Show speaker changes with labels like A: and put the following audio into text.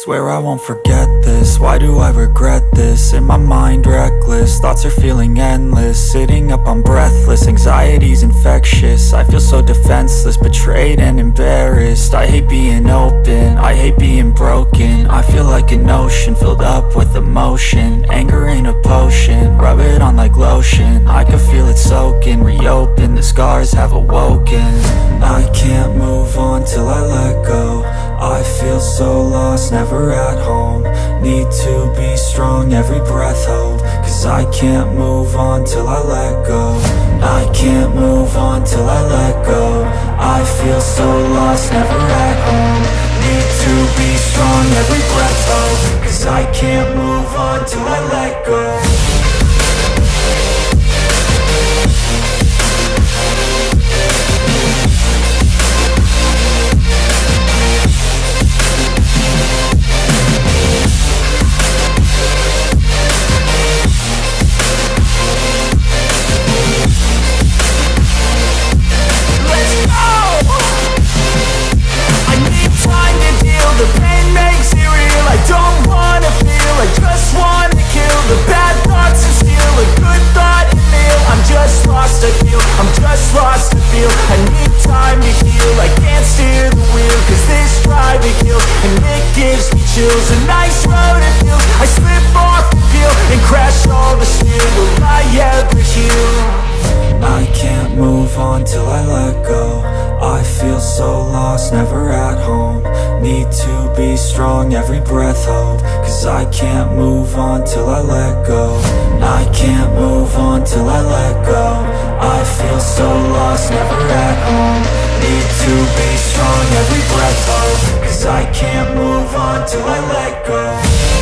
A: Swear I won't forget this, why do I regret this? In my mind reckless, thoughts are feeling endless. Sitting up, I'm breathless, anxiety's infectious. I feel so defenseless, betrayed and embarrassed. I hate being open, I hate being broken. I feel like an ocean filled up with emotion. Anger ain't a potion, rub it on like lotion. I can feel it soaking, reopen, the scars have awoken. I can't move on till I let go. I feel so lost, never at home. Need to be strong, every breath hold. Cause I can't move on till I let go. I can't move on till I let go. I feel so lost, never at home. Need to be strong, every breath hold. Cause I can't move on till I let go.
B: The pain makes it real, I don't wanna feel, I just wanna kill the bad thoughts and steal a good thought and meal. I'm just lost, I feel, I'm just lost to feel. I need time to heal, I can't steer the wheel. Cause this drive it kills, and it gives me chills. A nice road it feels, I slip off and peel, and crash all the steel. Will I ever heal?
A: I can't move on till I let go. I feel so lost, never at home. Need to be strong, every breath hold. Cause I can't move on till I let go. I can't move on till I let go. I feel so lost, never at home. Need to be strong, every breath hold. Cause I can't move on till I let go.